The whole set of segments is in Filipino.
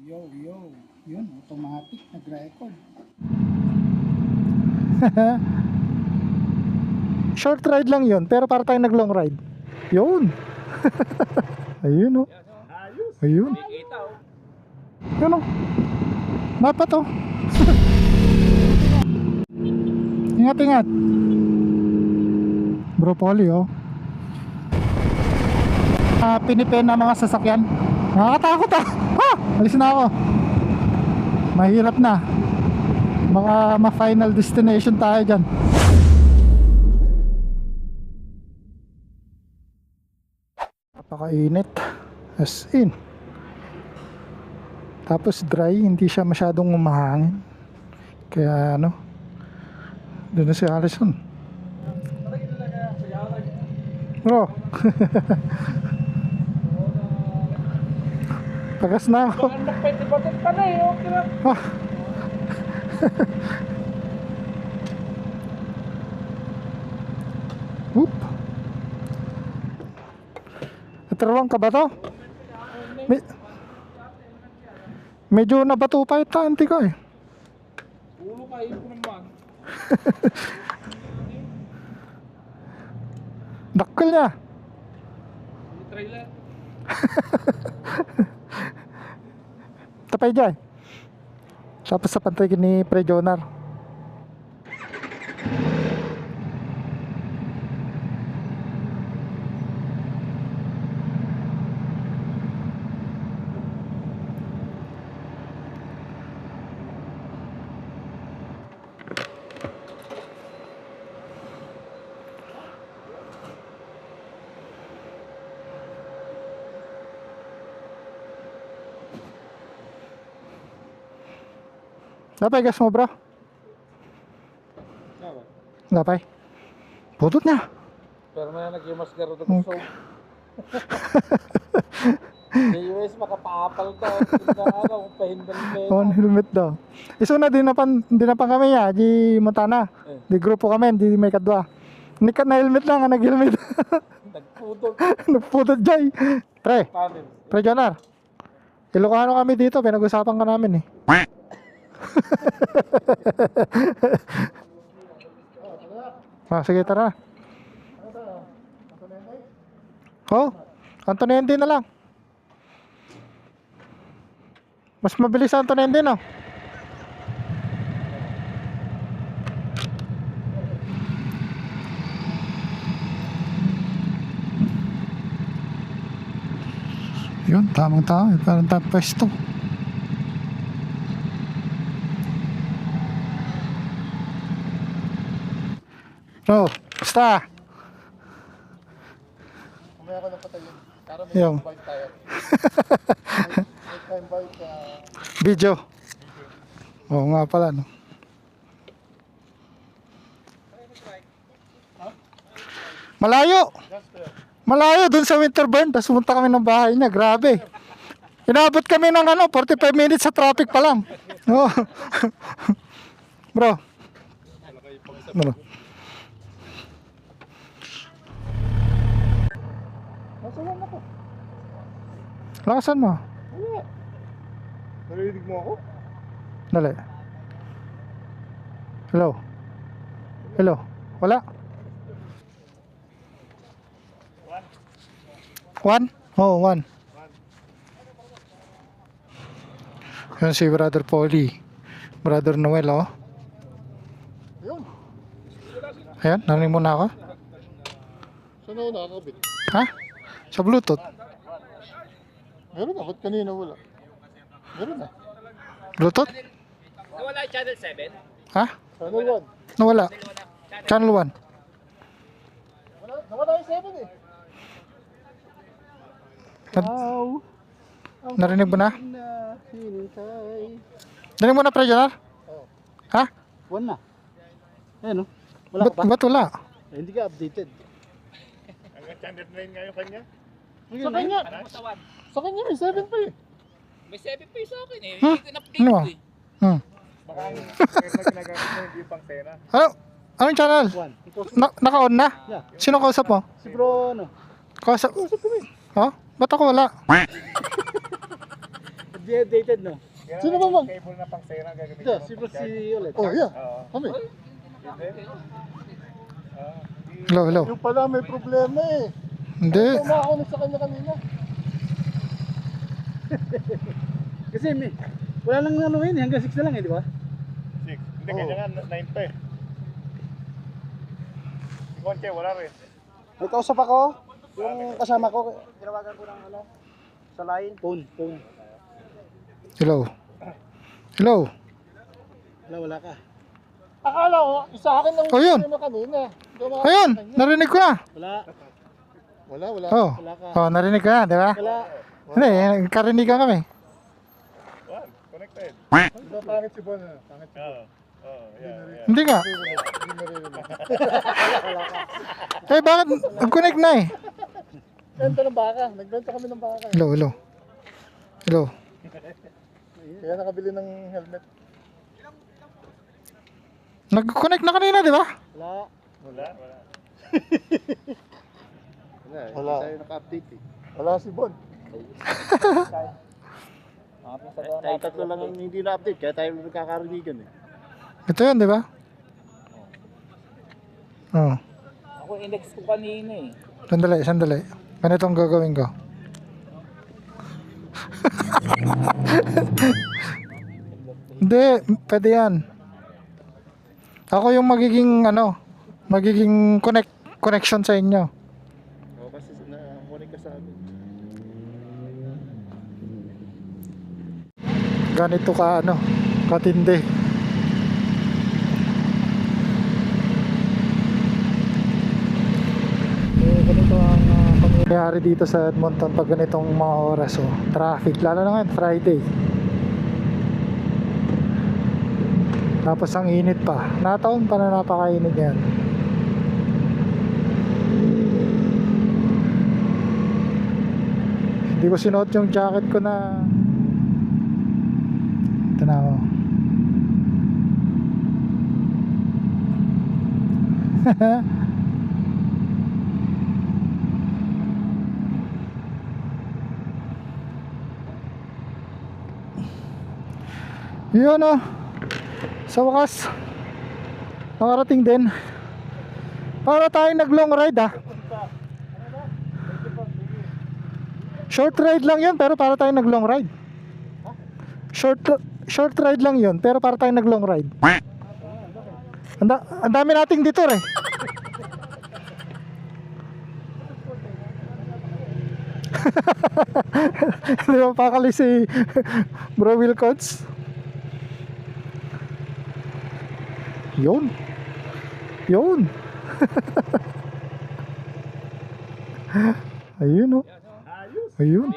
Yo. Yun, automatic, nag-record. Short ride lang yun, pero para tayong nag-long ride. Yun. Ayun oh. Ayun. Yun oh. Dapat oh. Ingat. Bro Polly oh. Pinipen na mga sasakyan. Nakakatakot ah. Alis na ako. Mahirap na. Baka ma-final destination tayo dyan. Napakainit. As in. Tapos dry, hindi siya masyadong umahangin. Kaya ano, doon na si Allison. Bro. Pagas na ako. Nagpwede-batot ka na eh, okay lang. Whoop. Natarwang ka ba to? Medyo nabato pa ito, anti ko eh. Ulo kayo ko naman. Dakkel niya. Trailer. Tapay dyan. Tapos sa pantay ni Pre Jonar. Lapay gas mo bro. Lapay. Putot niya. Pero may nag-imas garo na gusto. Sa US makapapal daw. Kung pahindal mo. On helmet daw. Isuna din na kami ya di Montana. Di grupo kami, di may kadwa. Nikat na helmet lang, nag-helmet. Nagpudot. Nagputot jay. Pre Jonar. Ilocano kami dito, pinag-usapan ka namin eh. Sige tara. Oh, Antonende na lang. Mas mabilis ang Antonende no. Yun, tamang tao. Parang top pwesto. Bro, basta. Kumaya ko na patayin. Para may Yung bike tayo. May time bike. video. Oo nga pala no. Malayo. Malayo dun sa Winterburn. Tapos pumunta kami ng bahay niya. Grabe. Inabot kami ng 45 minutes sa traffic pa lang. Oh. Bro. Bro. Nasulan ako. Lakasan mo. Wala. Narinig mo ako? Dali. Hello. Hello. Wala. One? Oh, one. Yan si Brother Polly. Brother Noel, oh. Ayun. Ayan, narinig mo na ako. Saan ako nakakabit? Ha? Sa Bluetooth. Meron na. Ba't kanina wala? Meron na. Bluetooth? Nawala yung channel 7? Ha? Channel 1. Nawala. Channel 1. Nawala yung 7 eh. Wow. Narinig mo na? Hintay. Narinig mo na, Pre Jonar? Oo. Ha? 1 na. Ayan o. Wala ka pa? Ba't wala? Hindi ka updated. Hanggang channel 9 nga yung kanya. Sa kanya. Parang matawan. Sa kanya may 7 pa eh. May 7 pa sa akin eh. Huh? Hindi ko na-update Ano? ko eh. Baka ang na ginagamit mo hindi pang Sena. Anong channel? 1. Naka-on na? Yeah. Sino kausap mo? Si bro ano? Kausap? Oh? Ba't ako wala? dated no? Sino ba, ma'am? Cable na pang sera gagamitin Ito, mo. si Bruce si ulit. Oh, yeah. Oo. Kami. Hindi. Hello, hello. Yung pala may problema eh. Hindi. Tumakunin sa kanya kanina. Kasi may, wala nang ano yun, hanggang 6 na lang eh, di ba? 6. Hindi, kanya nga 9 pa eh. Si Conche, wala rin. May kausap ako, yung kasama ko, tinawagan ko ng ano, sa line. Phone. Hello. Hello. Wala ka. Akala ko, isa akin ng Oh, yun. problema kanina. Ayun, narinig ko na. Wala. Oh. Wala ka. Oh, narinig ko na, di ba? Wala. Hindi, karinigan kami. One, connected. Diba pangit si Bon? Pangit si Bon. Oo, yeah. Hindi nga. Eh, bakit? Nag-connect na eh. Benta ng baka. Nagbenta kami ng baka. Hello, hello. Hello. Kaya nakabili ng helmet. Nag-connect na kanina, di ba? Wala. Wala. Tayo naka-update eh. Wala si Bon. Tayo tatlo lang ang hindi na-update. Kaya tayo nagkakarinigan eh. Ito yun, di ba? Oh. Ako index ko kanina eh. Sandali. Ganito ang gagawin ko. Hindi, pwede yan. Ako yung magiging connection sa inyo. Oo, kasi na-connect ka sa amin. Ganito katindi. Ganito ang pangyayari dito sa Edmonton pag ganitong mga oras. Traffic, lalo na ngayon, Friday. Tapos ang init pa. Nataon pa na napakainit yan. Hindi ko sinuot yung jacket ko na ito na ako. Yun sa wakas nakarating din. Para tayong nag long ride short ride lang yun pero para tayong nag long ride. Short ride lang yun pero para tayong nag long ride. Ang dami nating detour eh. Di ba pakali si Bro Wilcots? Yun. Ayun Ayun.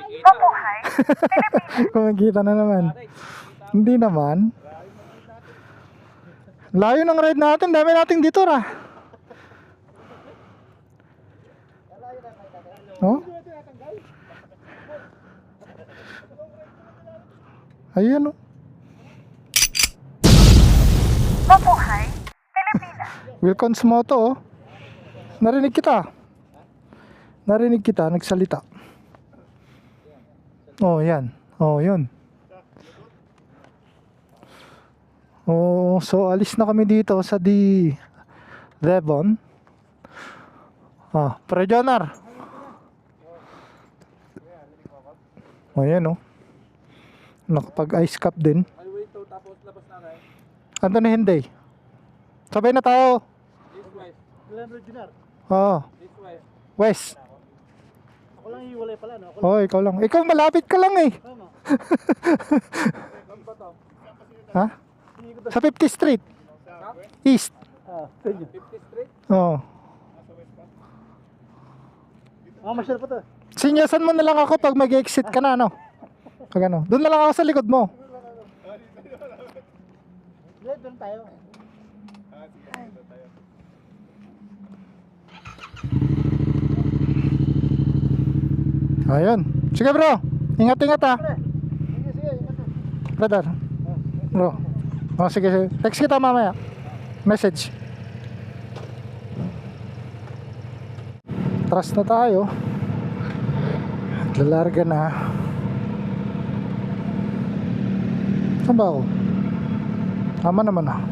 Kumagita na naman. Hindi naman. Layo ng ride natin. Dami nating detour Oh? Ayun Mabuhay, Pilipinas. Wilcons Moto Narinig kita, nagsalita. Oh, yan. Oh, yun. Oh, so alis na kami dito sa Devon. Prejonar. Oh, yan nakapag ice cup din. Anthony Henday. Sabay na tayo. West. Ako lang hiwalay pala, no? Oh, ikaw lang. Ikaw malapit ka lang eh. Ha? Sa 50th Street. East. 50th Street? Oh. Masyal pa to. Sinyasan mo na lang ako pag mag-exit ka na, Pag doon na lang ako sa likod mo. Doon tayo. Ayun. Sige bro. Ingat-ingat Sige, ingat. Brother. Bro. Sige. Text kita mamaya. Message. Trust na tayo. Lalarga na. Saan ba ako? Tama naman ah.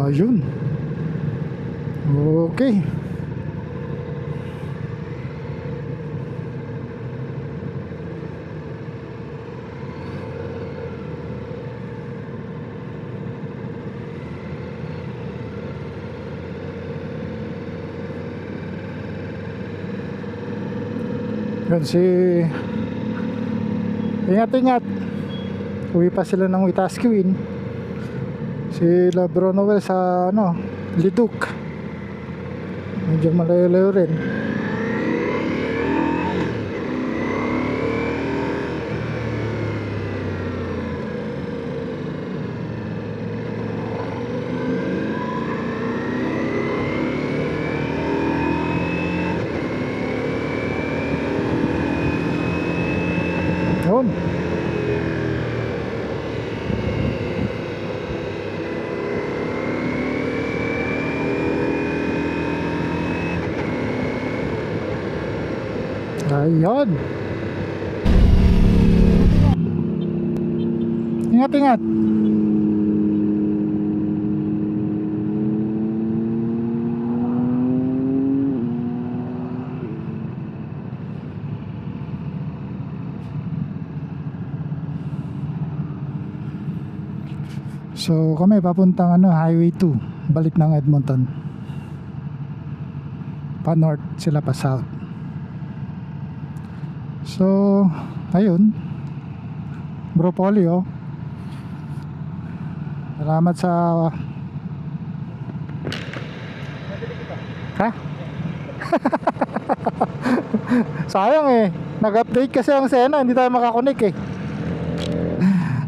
Yun. Okay. Yun si ingat-ingat. Uwi pa sila ng Witaskiwin. Si Labronowel sa ano, Liduk. Medyo malayo-layo rin. Yun. Ayun. Ingat-ingat. So kami papuntang ano, Highway 2, balik ng Edmonton. Pa north, sila pa south. So ayun, Bro Polly, oh. Salamat sa ha? Sayang eh, nag-update kasi ang Sena, hindi tayo makakonek eh.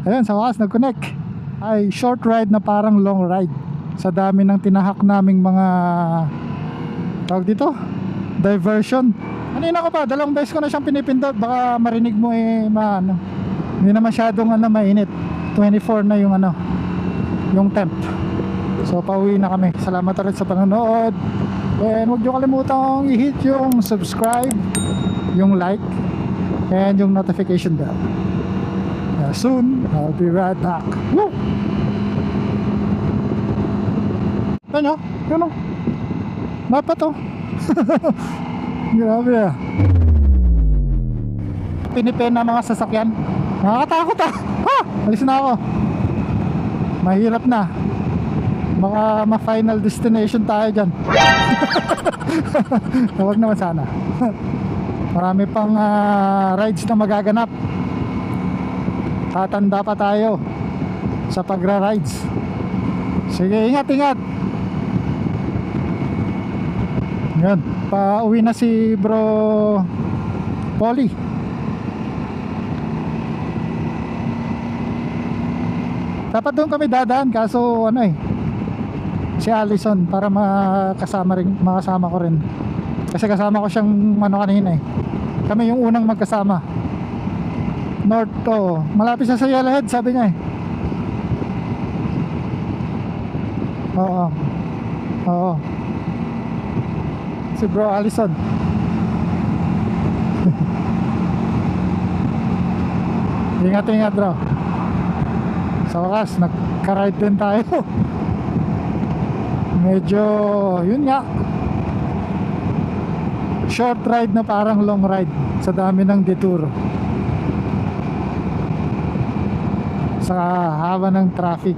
Ayun, sa wakas nag-connect. Ay short ride na parang long ride sa dami ng tinahak naming mga tawag dito, diversion. Kanina ko pa, dalawang beses ko na siyang pinipindot. Baka marinig mo eh, ano, hindi na masyadong ano, mainit. 24 na yung ano, yung temp. So pauwi na kami. Salamat ulit sa panonood. And huwag niyo kalimutang i-hit yung subscribe, yung like, and yung notification bell. Soon, I'll be right back. Woo! Ano? Ano? Dapat to. Grabe ah. Pinipin na mga sasakyan. Nakakatakot ah. Ha! Alis na ako. Mahirap na. Baka ma-final destination tayo dyan. Huwag naman sana. Marami pang rides na magaganap. Tatanda pa tayo sa pagra-rides. Sige, ingat-ingat. Yan, pauwi na si Bro Polly. Dapat doon kami dadaan, kaso ano eh, si Allison, para makasama ko rin. Kasi kasama ko siyang ano kanina eh. Kami yung unang magkasama. North to, malapit sa Yellowhead, sabi niya eh. Oo. Oo. Si Bro Allison. Ingat-ingat bro. Sa wakas, nagka-ride din tayo. Medyo, yun nga, short ride na parang long ride sa dami ng detour. Sa haba ng traffic.